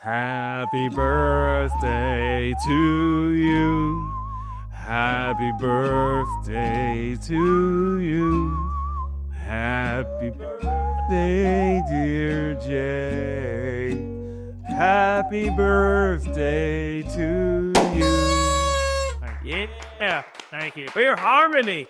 Happy birthday to you. Happy birthday to you. Happy birthday, dear Jay. Happy birthday to you. Yeah, thank you for your harmony.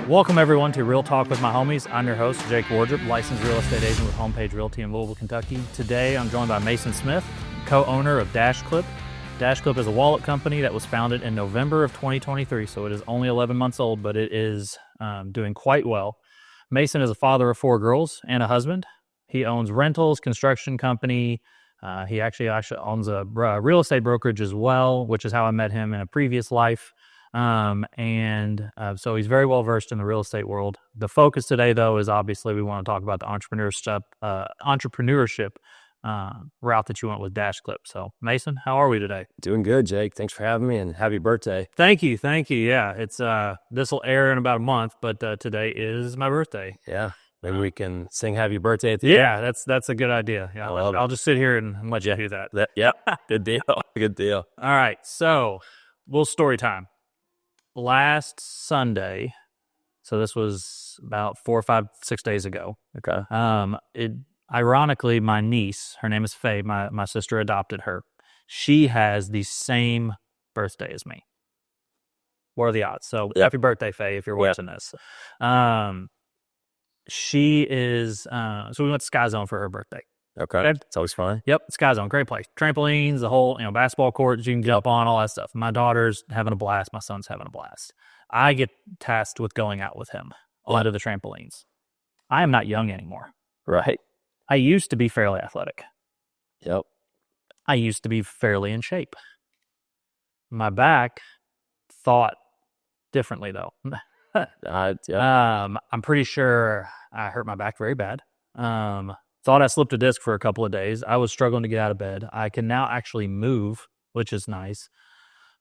Welcome, everyone, to Real Talk with My Homies. I'm your host, Jake Wardrop, licensed real estate agent with Homepage Realty in Louisville, Kentucky. Today, I'm joined by Mason Smith, co-owner of Dashclip. Dashclip is a wallet company that was founded in November of 2023, so it is only 11 months old, but it is doing quite well. Mason is a father of 4 girls and a husband. He owns rentals, construction company. He actually owns a real estate brokerage as well, which is how I met him in a previous life. So he's very well versed in the real estate world. The focus today, though, is obviously we want to talk about the entrepreneurship route that you went with Dashclip. So, Mason, how are we today? Doing good, Jake. Thanks for having me, and happy birthday. Thank you. Yeah, it's this will air in about a month, but today is my birthday. Yeah, maybe we can sing happy birthday at the end. Yeah, that's a good idea. Yeah, I'll just sit here and let you do that. Yeah, good deal. Good deal. All right, so little story time. Last Sunday, so this was about 4 or 5, 6 days ago. Okay. Ironically, my niece, her name is Faye, my sister adopted her. She has the same birthday as me. What are the odds? So happy birthday, Faye, if you're watching this. She is, so we went to Sky Zone for her birthday. Okay. It's always fun. Yep, Sky Zone, great place. Trampolines, the whole, basketball courts you can jump on, all that stuff. My daughter's having a blast. My son's having a blast. I get tasked with going out with him onto the trampolines. I am not young anymore. Right. I used to be fairly athletic. Yep. I used to be fairly in shape. My back thought differently, though. I'm pretty sure I hurt my back very bad. Thought I slipped a disc for a couple of days. I was struggling to get out of bed. I can now actually move, which is nice.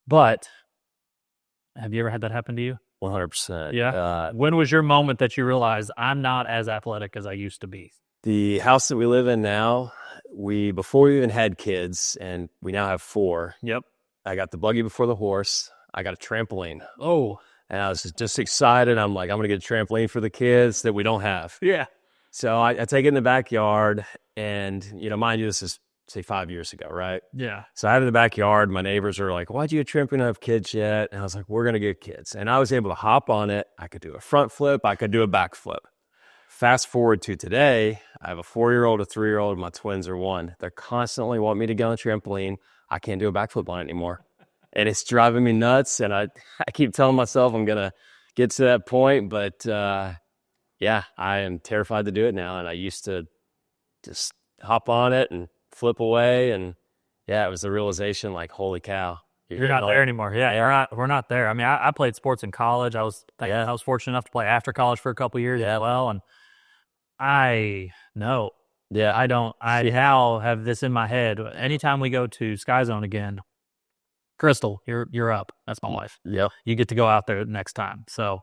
But have you ever had that happen to you? 100%. Yeah. When was your moment that you realized I'm not as athletic as I used to be? The house that we live in now, before we even had kids, and we now have 4. Yep. I got the buggy before the horse. I got a trampoline. Oh. And I was just excited. I'm like, I'm going to get a trampoline for the kids that we don't have. Yeah. So I take it in the backyard, and, mind you, this is, say, 5 years ago, right? Yeah. So I had it in the backyard. My neighbors are like, why'd you get a trampoline? I have kids yet? And I was like, we're going to get kids. And I was able to hop on it. I could do a front flip. I could do a back flip. Fast forward to today, I have a 4-year-old, a 3-year-old, and my twins are 1. They're constantly wanting me to get on a trampoline. I can't do a backflip on it anymore. And it's driving me nuts. And I keep telling myself I'm going to get to that point. But, yeah, I am terrified to do it now. And I used to just hop on it and flip away. And, yeah, it was the realization, like, holy cow. You're not there anymore. Yeah, we're not there. I mean, I played sports in college. I was fortunate enough to play after college for a couple of years as well. And I now have this in my head. Anytime we go to Sky Zone again, Crystal, you're up. That's my wife. Yeah. You get to go out there next time. So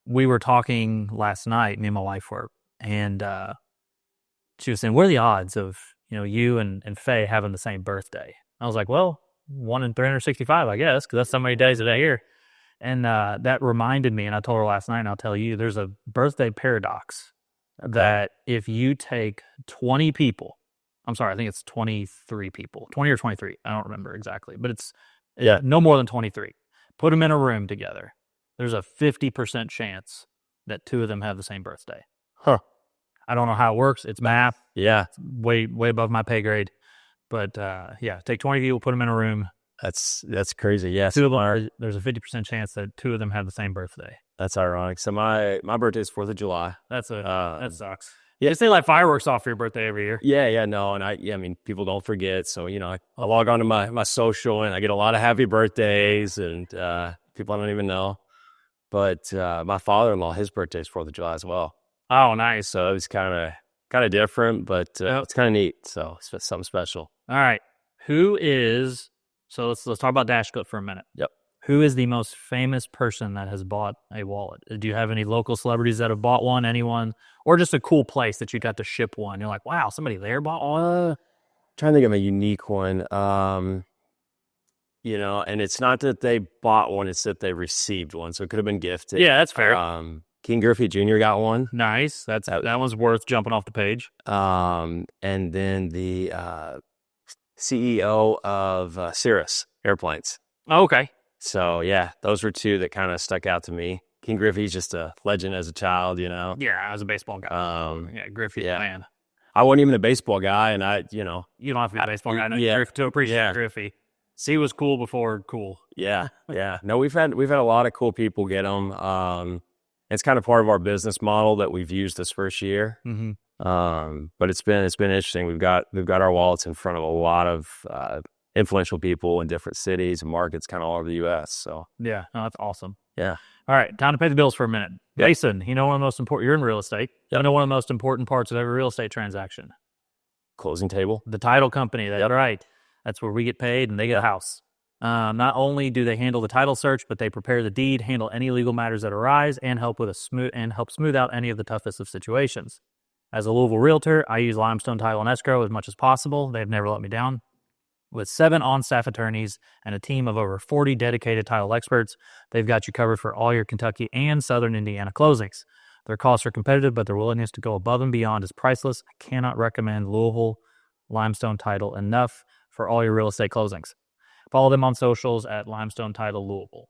we were talking last night, me and my wife were, and she was saying, what are the odds of, you and Faye having the same birthday? I was like, well, 1 in 365, I guess, because that's so many days a day here. And that reminded me, and I told her last night, and I'll tell you, there's a birthday paradox that if you take 20 people, I'm sorry, I think it's 23 people, 20 or 23, I don't remember exactly, but it's no more than 23. Put them in a room together. There's a 50% chance that 2 of them have the same birthday. Huh. I don't know how it works. It's math. Yeah. It's way above my pay grade. But take 20 people, put them in a room. That's crazy. Yes. 2 of them there's a 50% chance that 2 of them have the same birthday. That's ironic. So my birthday is 4th of July. That sucks. Yeah, it's like fireworks off for your birthday every year. Yeah, no, and I mean, people don't forget. So I log on to my social, and I get a lot of happy birthdays, and people I don't even know. But my father-in-law, his birthday is 4th of July as well. Oh, nice. So it was kind of different, but it's kind of neat. So it's something special. All right, so let's talk about Dashclip for a minute. Yep. Who is the most famous person that has bought a wallet? Do you have any local celebrities that have bought one? Anyone, or just a cool place that you got to ship one? You're like, wow, somebody there bought one. Trying to think of a unique one. And it's not that they bought one; it's that they received one, so it could have been gifted. Yeah, that's fair. King Griffey Jr. got one. Nice. That one's worth jumping off the page. And then the CEO of Cirrus Airplanes. Oh, okay. So yeah, those were two that kind of stuck out to me. King Griffey's just a legend as a child, Yeah, I was a baseball guy. Yeah, Griffey's a man. I wasn't even a baseball guy, and you don't have to be a baseball guy to appreciate Griffey. He was cool before cool. Yeah. No, we've had a lot of cool people get them. It's kind of part of our business model that we've used this first year. Mm-hmm. But it's been interesting. We've got our wallets in front of a lot of influential people in different cities and markets, kind of all over the U.S. So yeah, that's awesome. Yeah. All right, time to pay the bills for a minute. Yep. Mason, one of the most important. You're in real estate. Yep. One of the most important parts of every real estate transaction. Closing table. The title company. That's right. That's where we get paid, and they get a house. Not only do they handle the title search, but they prepare the deed, handle any legal matters that arise, and help smooth out any of the toughest of situations. As a Louisville realtor, I use Limestone Title and Escrow as much as possible. They've never let me down. With 7 on-staff attorneys and a team of over 40 dedicated title experts, they've got you covered for all your Kentucky and Southern Indiana closings. Their costs are competitive, but their willingness to go above and beyond is priceless. I cannot recommend Louisville Limestone Title enough for all your real estate closings. Follow them on socials at Limestone Title Louisville.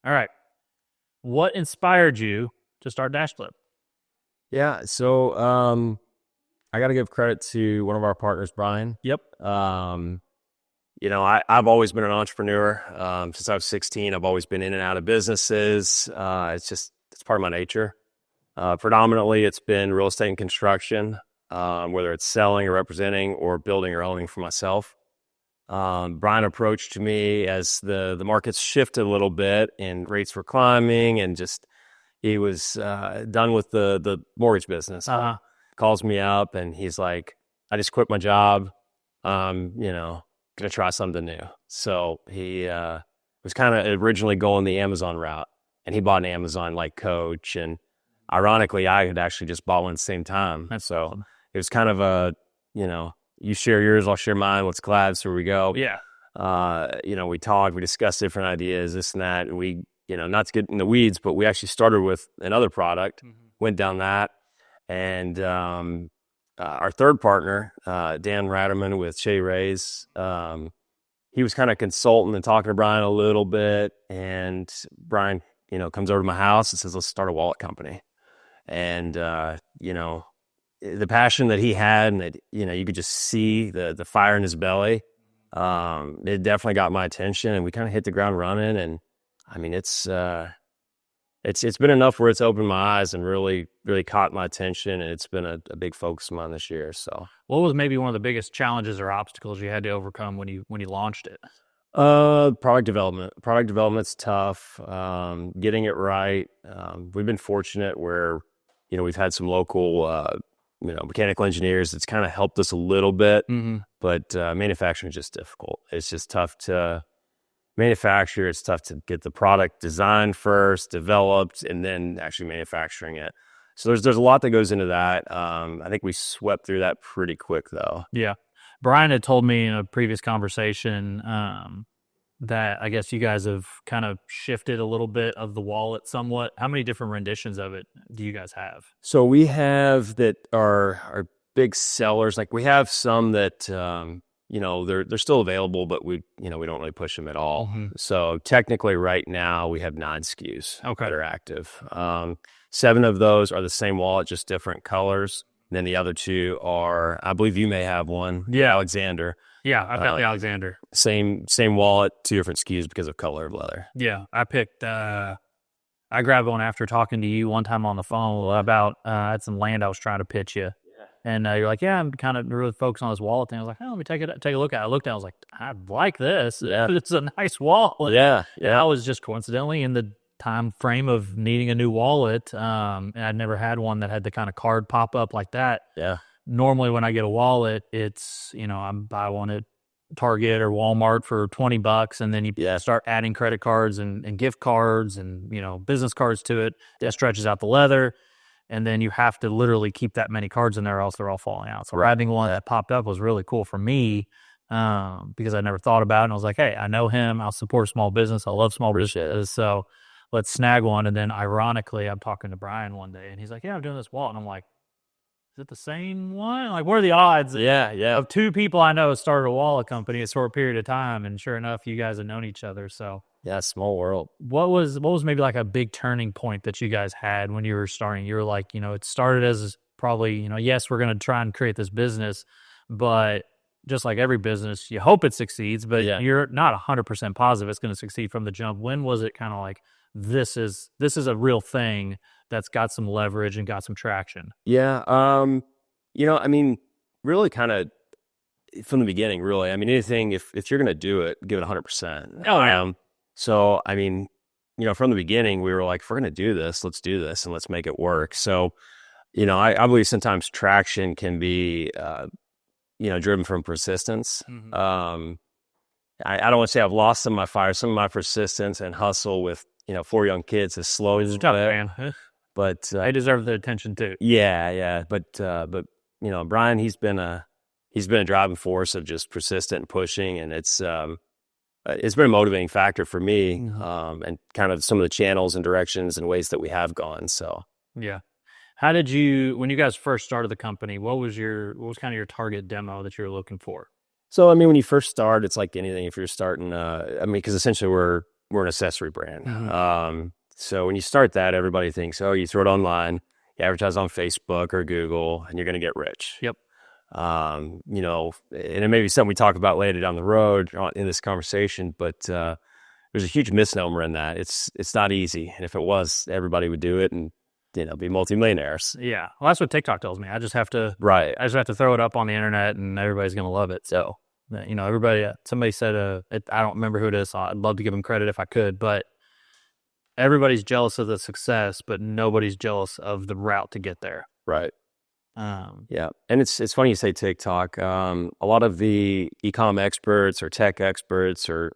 All right. What inspired you to start Dashclip? Yeah, so I got to give credit to one of our partners, Brian. Yep. I've always been an entrepreneur. Since I was 16, I've always been in and out of businesses. It's part of my nature. Predominantly, it's been real estate and construction, whether it's selling or representing or building or owning for myself. Brian approached me as the markets shifted a little bit and rates were climbing, and he was done with the mortgage business. Calls me up and he's like, I just quit my job. Gonna try something new. So he was kind of originally going the Amazon route, and he bought an Amazon like coach, and ironically I had actually just bought one at the same time. So awesome. It was kind of a, you share yours, I'll share mine, let's collab. So here we go. Yeah. We talked, we discussed different ideas, this and that, and we, not to get in the weeds, but we actually started with another product, went down that, and our third partner, Dan Ratterman with Shea Rays, he was kind of consulting and talking to Brian a little bit, and Brian, comes over to my house and says, let's start a wallet company. And, the passion that he had, and that, you could just see the fire in his belly, it definitely got my attention, and we kind of hit the ground running. And I mean, it's been enough where it's opened my eyes and really, really caught my attention, and it's been a big focus of mine this year. So, what was maybe one of the biggest challenges or obstacles you had to overcome when you launched it? Product development. Product development's tough. Getting it right. We've been fortunate where, we've had some local, mechanical engineers. That's kind of helped us a little bit, but manufacturing is just difficult. It's just tough to manufacture. It's tough to get the product designed first, developed, and then actually manufacturing it. So there's a lot that goes into that. I think we swept through that pretty quick, though. Yeah. Brian had told me in a previous conversation that I guess you guys have kind of shifted a little bit of the wallet somewhat. How many different renditions of it do you guys have? So we have that are big sellers. Like we have some that they're still available, but we don't really push them at all. So technically right now we have 9 SKUs that are active. 7 of those are the same wallet, just different colors. And then the other 2 are, I believe you may have one. Yeah. Alexander. Yeah, I've got the Alexander. Same wallet, 2 different SKUs because of color of leather. Yeah, I picked, I grabbed one after talking to you one time on the phone about, I had some land I was trying to pitch you. And you're like, yeah, I'm kind of really focused on this wallet thing. I was like, oh, let me take a look at it. I looked at it. I was like, I like this. Yeah. It's a nice wallet. Yeah. And I was just coincidentally in the time frame of needing a new wallet. And I'd never had one that had the kind of card pop up like that. Yeah. Normally when I get a wallet, it's, I buy one at Target or Walmart for $20, and then you Yeah. start adding credit cards and gift cards and business cards to it. That stretches out the leather, and then you have to literally keep that many cards in there, or else they're all falling out. So having one that popped up was really cool for me, because I never thought about it. And I was like, hey, I know him. I'll support small business. I love small businesses. So let's snag one. And then ironically, I'm talking to Brian one day, and he's like, yeah, I'm doing this wallet. And I'm like, is it the same one? Like, what are the odds? Yeah. Of two people I know started a wallet company a short period of time, and sure enough, you guys have known each other. So Yeah, small world. what was maybe like a big turning point that you guys had when you were starting? You were like, it started as probably, yes, we're going to try and create this business, but just like every business, you hope it succeeds, but you're not 100% positive it's going to succeed from the jump. When was it kind of like, this is a real thing that's got some leverage and got some traction? Yeah. I mean, really kind of from the beginning, really. I mean, anything, if you're going to do it, give it 100%. Oh, yeah. So, I mean, from the beginning, we were like, if we're going to do this, let's do this and let's make it work. So, I believe sometimes traction can be, driven from persistence. Mm-hmm. I don't want to say I've lost some of my fire. Some of my persistence and hustle with, 4 young kids has slowed. It's tough, man. But they deserve the attention too. Yeah. But Brian, he's been a driving force of just persistent and pushing, and it's been a motivating factor for me, and kind of some of the channels and directions and ways that we have gone. So yeah. How did you, when you guys first started the company, what was kind of your target demo that you were looking for? So, I mean, when you first start, it's like anything. If you're starting, because essentially we're an accessory brand. Mm-hmm. So when you start that, everybody thinks, oh, you throw it online, you advertise on Facebook or Google, and you're going to get rich. Yep. And it may be something we talk about later down the road in this conversation, but there's a huge misnomer in that. It's not easy. And if it was, everybody would do it and, be multimillionaires. Yeah. Well, that's what TikTok tells me. I just have to throw it up on the internet and everybody's going to love it. So, everybody, somebody said, I don't remember who it is. So I'd love to give them credit if I could, but everybody's jealous of the success, but nobody's jealous of the route to get there. Right. Yeah. And it's funny you say TikTok. A lot of the e-com experts or tech experts or,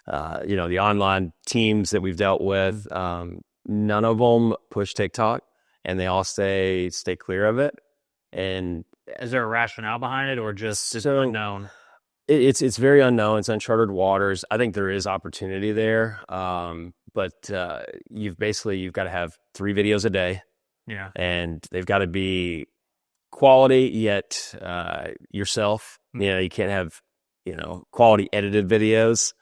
the online teams that we've dealt with, none of them push TikTok, and they all stay clear of it. And is there a rationale behind it, or just it's unknown? It's very unknown. It's uncharted waters. I think there is opportunity there. But you've got to have 3 videos a day. Yeah. And they've got to be quality, yet yourself. You can't have, quality edited videos,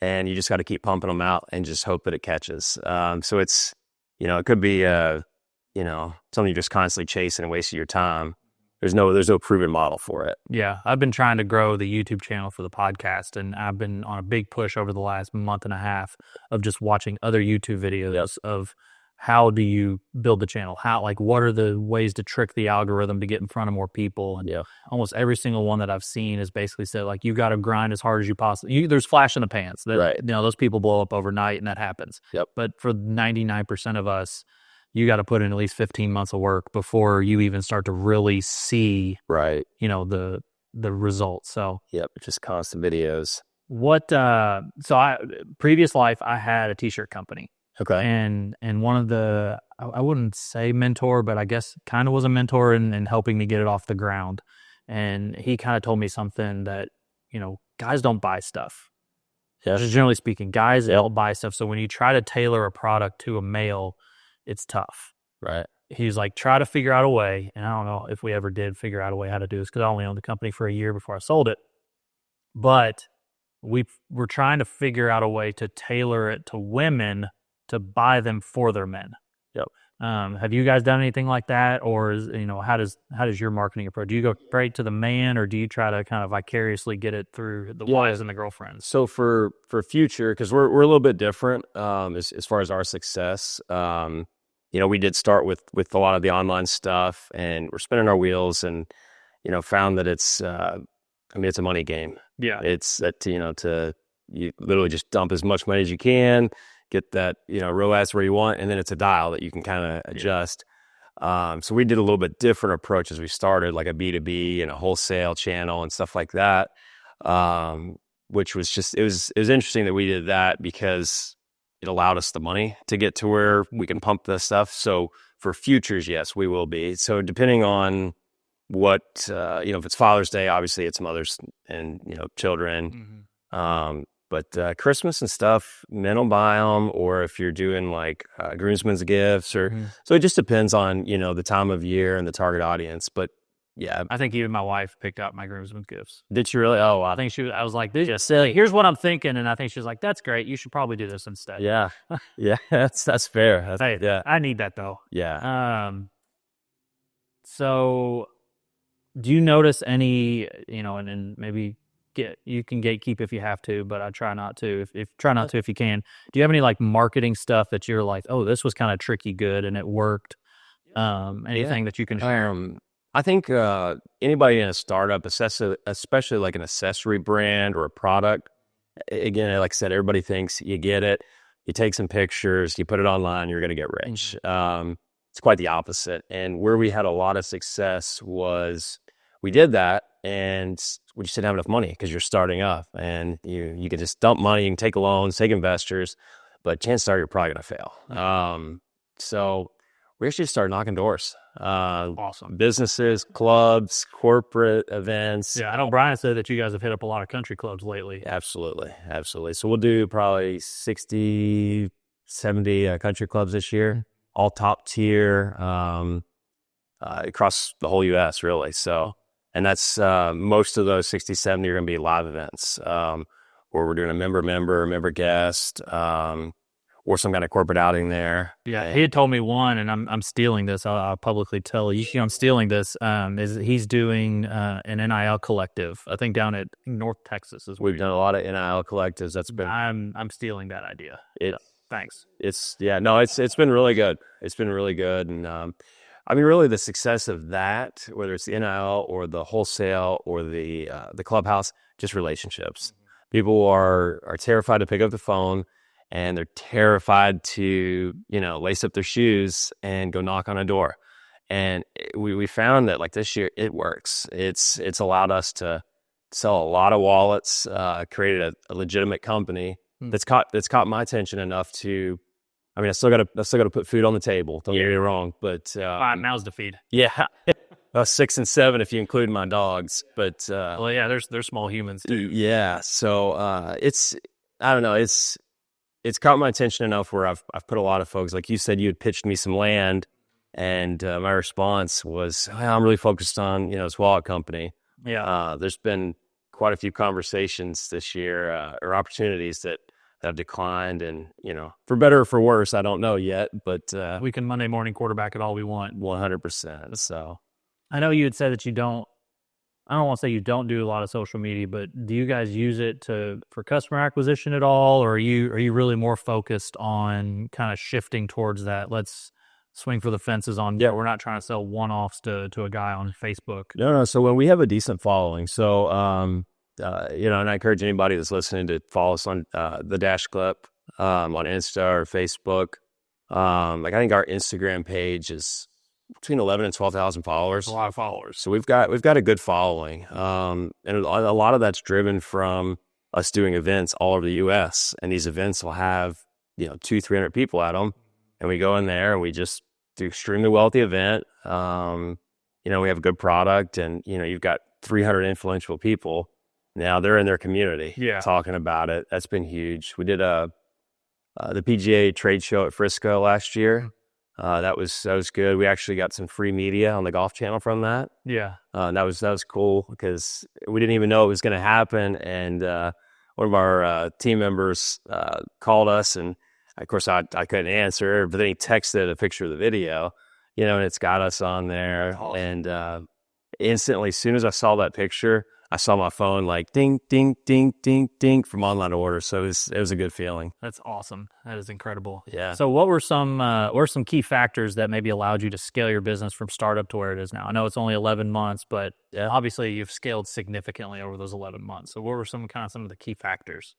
and you just got to keep pumping them out and just hope that it catches. So it's, it could be, something you're just constantly chasing and wasting your time. There's no proven model for it. Yeah. I've been trying to grow the YouTube channel for the podcast, and I've been on a big push over the last month and a half of just watching other YouTube videos of how do you build the channel? What are the ways to trick the algorithm to get in front of more people? And almost every single one that I've seen has basically said, you got to grind as hard as you possibly. There's flash in the pants. Right. Those people blow up overnight, and that happens. Yep. But for 99% of us, you got to put in at least 15 months of work before you even start to really see, right, the results. So, yep, just constant videos. Previous life, I had a t-shirt company. Okay. And one of the, I wouldn't say mentor, but I guess kind of was a mentor in helping me get it off the ground. And he kind of told me something that, guys don't buy stuff. Yeah. Just generally speaking, guys don't buy stuff. So when you try to tailor a product to a male, it's tough. Right. He's like, try to figure out a way. And I don't know if we ever did figure out a way how to do this, because I only owned the company for a year before I sold it. But we're trying to figure out a way to tailor it to women to buy them for their men. Yep. Have you guys done anything like that, or how does your marketing approach? Do you go straight to the man, or do you try to kind of vicariously get it through the wives and the girlfriends? So for future, because we're a little bit different as far as our success. We did start with a lot of the online stuff, and we're spinning our wheels, and found that it's it's a money game. Yeah. It's that you literally just dump as much money as you can, get that ROAS where you want, and then it's a dial that you can kind of adjust. So we did a little bit different approach as we started, like a B2B and a wholesale channel and stuff like that. which was just, it was interesting that we did that because it allowed us the money to get to where we can pump this stuff. So for futures, yes, we will be. So depending on what, if it's Father's Day, obviously it's mothers and, children. But Christmas and stuff, men will buy them, or if you're doing like groomsmen's gifts, or so it just depends on the time of year and the target audience. But yeah, I think even my wife picked out my groomsmen's gifts. did you really? Oh, wow. I was like, "This is silly. Here's what I'm thinking," and I think she was like, "That's great. You should probably do this instead." Yeah, yeah, that's fair. Hey, yeah, I need that though. yeah. So do you notice any, and maybe you can gatekeep if you have to, but I try not to. If try not to if you can. Do you have any like marketing stuff that you're like, oh, this was kind of tricky good and it worked? Anything that you can share? I think anybody in a startup, especially like an accessory brand or a product, again, like I said, everybody thinks you get it, you take some pictures, you put it online, you're going to get rich. It's quite the opposite. And where we had a lot of success was we did that, and we just didn't have enough money because you're starting up, and you can just dump money, you can take loans, take investors, but chances are you're probably going to fail. So we actually started knocking doors. Awesome. Businesses, clubs, corporate events. Yeah, I know Brian said that you guys have hit up a lot of country clubs lately. Absolutely. So we'll do probably 60, 70 country clubs this year, all top tier, across the whole U.S., really. So, and that's most of those 60, 70 are going to be live events, where we're doing a member guest, or some kind of corporate outing there. Yeah, he had told me one, and I'm stealing this. I'll publicly tell you, I'm stealing this. Is he's doing an NIL collective? I think down at North Texas is. We've done a lot of NIL collectives. That's been. I'm stealing that idea. Thanks. It's been really good. It's been really good, and really the success of that, whether it's the NIL or the wholesale or the clubhouse, just relationships. People are terrified to pick up the phone. And they're terrified to, lace up their shoes and go knock on a door. And we found that like this year, it works. It's allowed us to sell a lot of wallets, created a legitimate company that's caught my attention enough to, I still got to put food on the table. Don't get me wrong, but 5 mouths to feed. Yeah. 6 and 7 if you include my dogs. But well, yeah, they're small humans too. Yeah. So I don't know. It's caught my attention enough where I've put a lot of folks, like you said, you had pitched me some land, and my response was, I'm really focused on, this wallet company. Yeah. There's been quite a few conversations this year, or opportunities that have declined, and, for better or for worse, I don't know yet, but we can Monday morning quarterback it all we want. 100%. So I know you had said that I don't want to say you don't do a lot of social media, but do you guys use it for customer acquisition at all? Or are you really more focused on kind of shifting towards that? Let's swing for the fences on, we're not trying to sell one-offs to a guy on Facebook. No. So when we have a decent following, so, and I encourage anybody that's listening to follow us on the Dashclip, on Insta or Facebook. I think our Instagram page is between 11 and 12,000 followers. A lot of followers. So we've got a good following. And a lot of that's driven from us doing events all over the US. And these events will have, 200-300 people at them. And we go in there and we just do extremely well at the event. We have a good product, and, you've got 300 influential people. Now they're in their community talking about it. That's been huge. We did the PGA trade show at Frisco last year. That was good. We actually got some free media on the Golf Channel from that. Yeah. That was cool because we didn't even know it was going to happen. And one of our team members called us, and of course I couldn't answer, but then he texted a picture of the video, and it's got us on there. Awesome. And instantly, as soon as I saw that picture, I saw my phone like ding, ding, ding, ding, ding from online orders. So it was a good feeling. That's awesome. That is incredible. Yeah. So what were some key factors that maybe allowed you to scale your business from startup to where it is now? I know it's only 11 months, but obviously you've scaled significantly over those 11 months. So what were some of the key factors?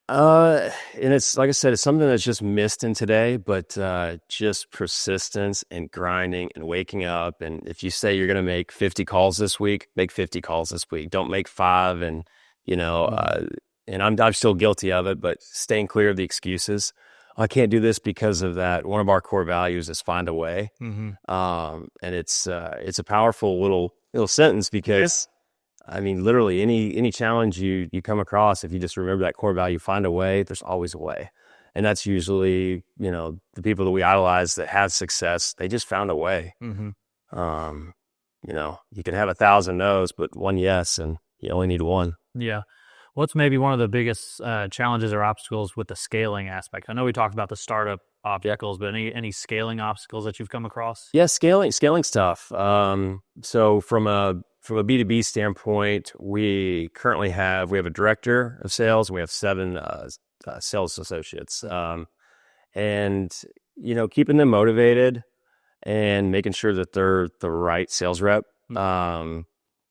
And it's, like I said, it's something that's just missed in today, but just persistence and grinding and waking up. And if you say you're going to make 50 calls this week, make 50 calls this week. Don't make 5 and you know, Mhm. and I'm still guilty of it, but staying clear of the excuses. I can't do this because of that. One of our core values is find a way. Mhm. And it's a powerful little sentence because I mean, literally any challenge you come across, if you just remember that core value, find a way, there's always a way. And that's usually, the people that we idolize that have success, they just found a way. Mhm. Um, you can have 1,000 no's, but one yes, and you only need one. Yeah. What's maybe one of the biggest challenges or obstacles with the scaling aspect? I know we talked about the startup obstacles, but any scaling obstacles that you've come across? Yeah, scaling stuff. So from a B2B standpoint, we have a director of sales, and we have 7 sales associates. And keeping them motivated and making sure that they're the right sales rep.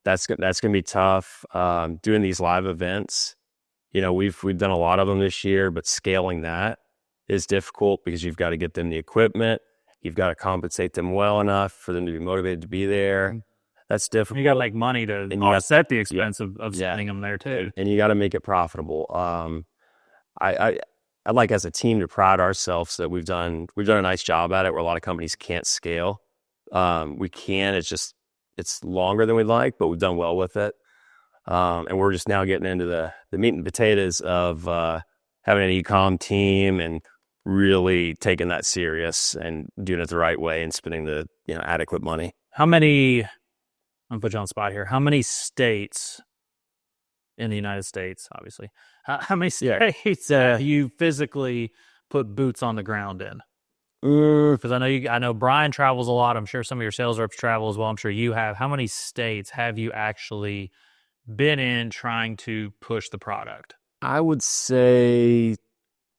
That's gonna be tough. Doing these live events, we've done a lot of them this year, but scaling that is difficult because you've got to get them the equipment, you've got to compensate them well enough for them to be motivated to be there. That's difficult. You got to make money to And offset the yeah, expense of yeah, sending them there too. and you got to make it profitable. I I'd like as a team to pride ourselves that we've done a nice job at it, where a lot of companies can't scale. We can. It's longer than we'd like, but we've done well with it. And we're just now getting into the meat and potatoes of having an e-com team and really taking that serious and doing it the right way and spending the adequate money. How many? I'm gonna put you on the spot here. How many states in the United States, obviously? How many states you physically put boots on the ground in? Because I know Brian travels a lot. I'm sure some of your sales reps travel as well. I'm sure you have. How many states have you actually been in trying to push the product? I would say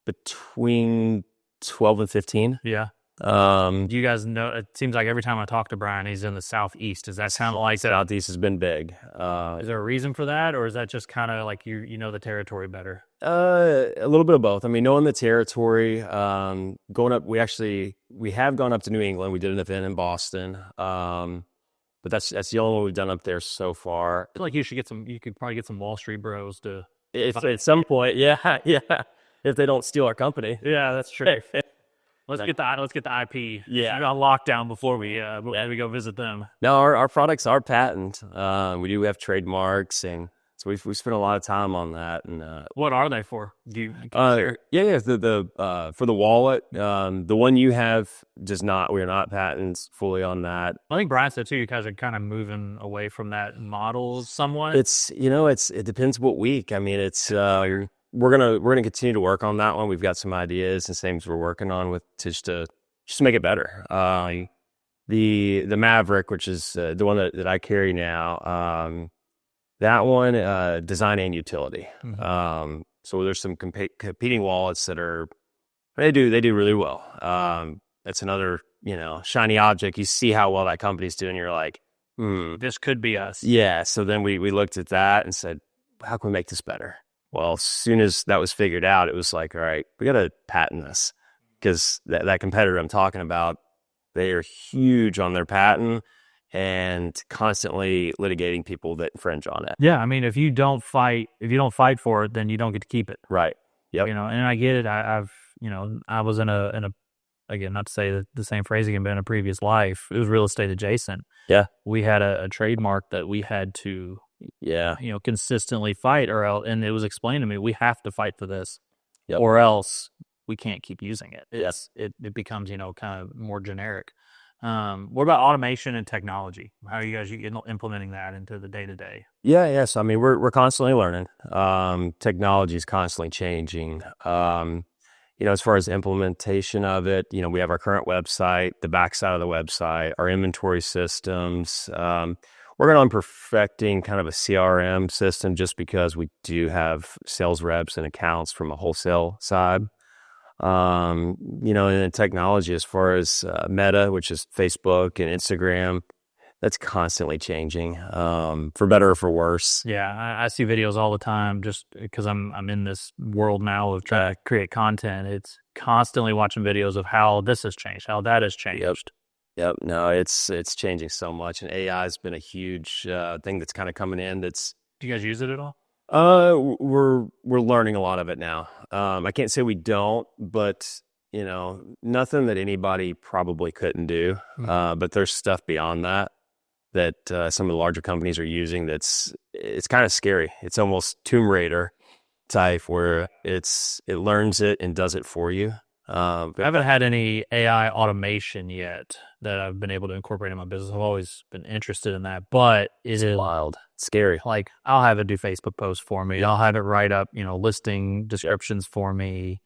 between 12 and 15. Yeah. Um, You guys know, it seems like every time I talk to Brian, he's in the Southeast. Does that sound like that? Southeast has been big. Is there a reason for that, or is that just kind of like you know the territory better? A little bit of both. I mean, knowing the territory, going up, we have gone up to New England. We did an event in Boston. But that's the only one we've done up there so far. I feel like you could probably get some Wall Street bros to. If at some point, yeah, yeah, if they don't steal our company. Yeah, that's true. Let's get the IP on lockdown before we go visit them. No, our products are patent. We do have trademarks, and so we spent a lot of time on that. And what are they for? Do you? yeah, the for the wallet, the one you have does not. We are not patents fully on that. I think Brian said too. You guys are kind of moving away from that model somewhat. It depends what week. I mean, we're gonna continue to work on that one. We've got some ideas and things we're working on with just to make it better. The Maverick, which is the one that I carry now, that one design and utility. So there's some competing wallets that they do really well. That's another shiny object. You see how well that company's doing, you're like, this could be us. Yeah. So then we looked at that and said, how can we make this better? Well, as soon as that was figured out, it was like, all right, we got to patent this, because that competitor I'm talking about, they are huge on their patent and constantly litigating people that infringe on it. Yeah, I mean, if you don't fight for it, then you don't get to keep it. Right. Yep. And I get it. I was in a again, not to say the same phrase again, but in a previous life, it was real estate adjacent. Yeah. We had a trademark that we had to consistently fight, or else, and it was explained to me, we have to fight for this, or else we can't keep using it. It becomes kind of more generic. What about automation and technology? How are you guys implementing that into the day to day? Yeah. So I mean, we're constantly learning. Technology is constantly changing. As far as implementation of it, we have our current website, the backside of the website, our inventory systems. Working on perfecting kind of a CRM system, just because we do have sales reps and accounts from a wholesale side. And then technology, as far as Meta, which is Facebook and Instagram, that's constantly changing, for better or for worse. Yeah, I see videos all the time, just because I'm in this world now of trying to create content. It's constantly watching videos of how this has changed, how that has changed. Yep. No, it's changing so much, and AI has been a huge thing that's kind of coming in. Do you guys use it at all? We're learning a lot of it now. I can't say we don't, but nothing that anybody probably couldn't do. But there's stuff beyond that some of the larger companies are using it's kind of scary. It's almost Tomb Raider type where it learns it and does it for you. I haven't had any AI automation yet that I've been able to incorporate in my business. I've always been interested in that, but it's wild, scary. Like I'll have it do Facebook posts for me. I'll have it write up, listing descriptions for me.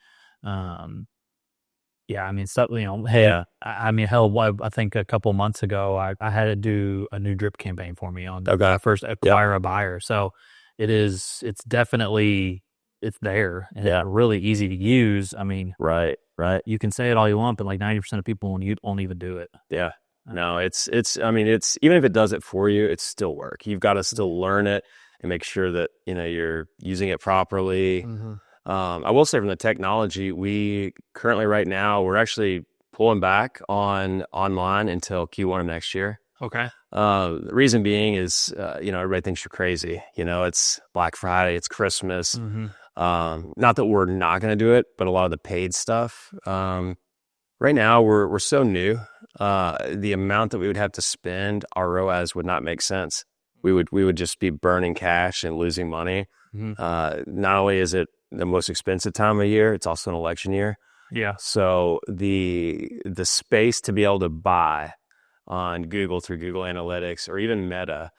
Yeah, I mean, stuff, hey, Yeah. I mean, hell, I think a couple months ago, I had to do a new drip campaign for me on Okay. first acquire a buyer. So it's definitely, it's there and it's really easy to use. I mean, right. You can say it all you want, but like 90% of people won't even do it. Yeah. No, I mean, even if it does it for you, it's still work. You've got to still learn it and make sure that, you're using it properly. I will say from the technology, we currently right now, we're actually pulling back on online until Q1 of next year. Okay. The reason being is, everybody thinks you're crazy. It's Black Friday, it's Christmas. Not that we're not going to do it, but a lot of the paid stuff, right now we're so new. The amount that we would have to spend, our ROAS would not make sense. We would just be burning cash and losing money. Not only is it the most expensive time of year, it's also an election year. Yeah. So the space to be able to buy on Google through Google Analytics or even Meta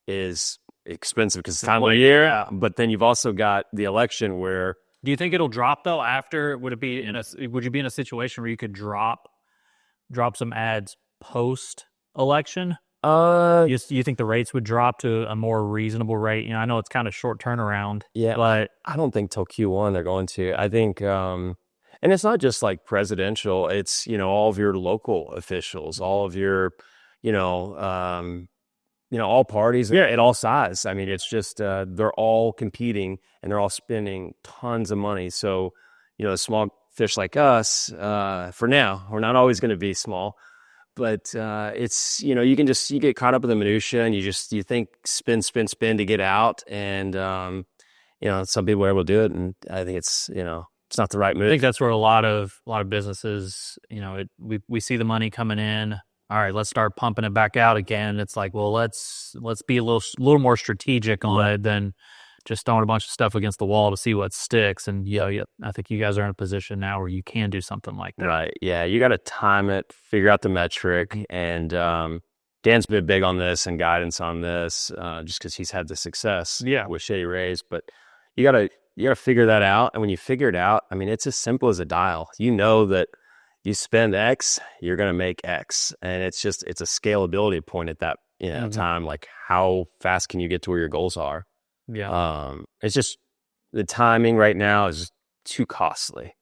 is expensive because it's time of year. Yeah. But then you've also got the election where. Do you think it'll drop though? After would you be in a situation where you could drop some ads post election? You think the rates would drop to a more reasonable rate? I know it's kind of short turnaround. Yeah, but I don't think till Q1 they're going to. I think, and it's not just like presidential. It's all of your local officials, all of your, all parties, at all sides. I mean, it's just they're all competing and they're all spending tons of money. So, small fish like us, for now, we're not always going to be small. But it's you get caught up in the minutia and you think spin to get out, and some people are able to do it, and I think it's it's not the right move. I think that's where a lot of businesses, we see the money coming in. All right, let's start pumping it back out again. It's like, well, let's be a little more strategic on it than just throwing a bunch of stuff against the wall to see what sticks. And I think you guys are in a position now where you can do something like that. Right. Yeah. You got to time it, figure out the metric. And Dan's been big on this and guidance on this just because he's had the success with Shady Rays. But you got to figure that out. And when you figure it out, I mean, it's as simple as a dial. You know that you spend X, you're going to make X. And it's a scalability point at that time. Like, how fast can you get to where your goals are? Yeah. It's just the timing right now is too costly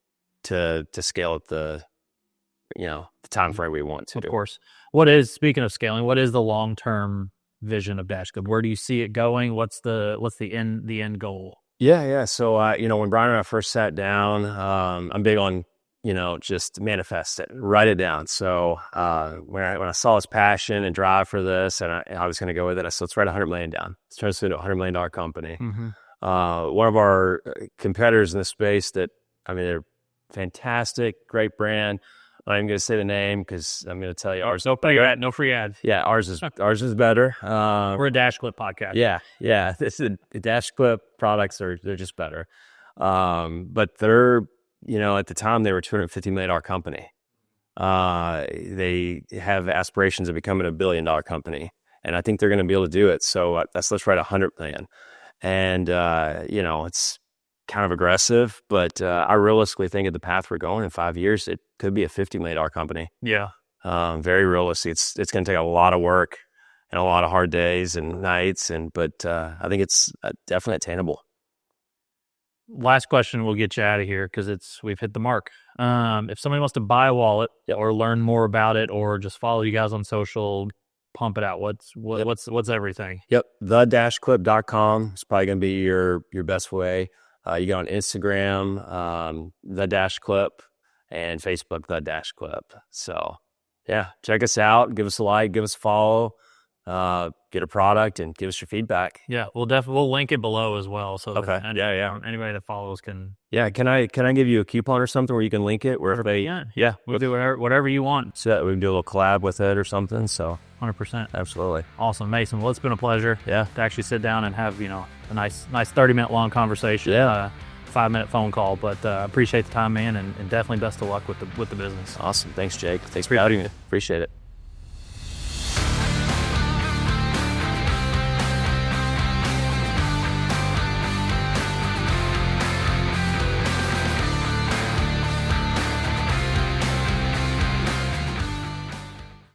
to scale at the time frame we want to. Of course. Speaking of scaling, what is the long-term vision of Dashclip? Where do you see it going? What's the end goal? Yeah. So when Brian and I first sat down, I'm big on just manifest it, write it down. So when I saw his passion and drive for this, and I was going to go with it, I said, let's write $100 million down. Let's turn this into a $100 million company. One of our competitors in this space they're fantastic, great brand. I'm not even going to say the name because I'm going to tell you ours. No free ad. Yeah, ours is better. We're a Dashclip podcast. Yeah. The Dashclip products they're just better. But they're at the time they were a $250 million company. They have aspirations of becoming $1 billion company, and I think they're going to be able to do it. So let's write $100 million, and it's kind of aggressive, but I realistically think at the path we're going in 5 years, it could be a $50 million company. Yeah, very realistic. It's going to take a lot of work and a lot of hard days and nights, but I think it's definitely attainable. Last question, we'll get you out of here because we've hit the mark. If somebody wants to buy a wallet or learn more about it or just follow you guys on social, pump it out. What's everything? Yep. thedashclip.com is probably going to be your best way. You go on Instagram, The Dashclip, and Facebook, The Dashclip. So yeah, check us out. Give us a like, give us a follow. get a product and give us your feedback. Yeah, we'll link it below as well. So Okay. Yeah. anybody that follows can. Yeah. Can I give you a coupon or something where you can link it where everybody? Yeah. We'll do whatever you want. So we can do a little collab with it or something. So 100%. absolutely. Awesome, Mason. Well, it's been a pleasure. Yeah. To actually sit down and have a nice 30-minute long conversation. Yeah. 5-minute phone call, but appreciate the time, man, and definitely best of luck with the business. Awesome. Thanks, Jake. Thanks for having me. Appreciate it.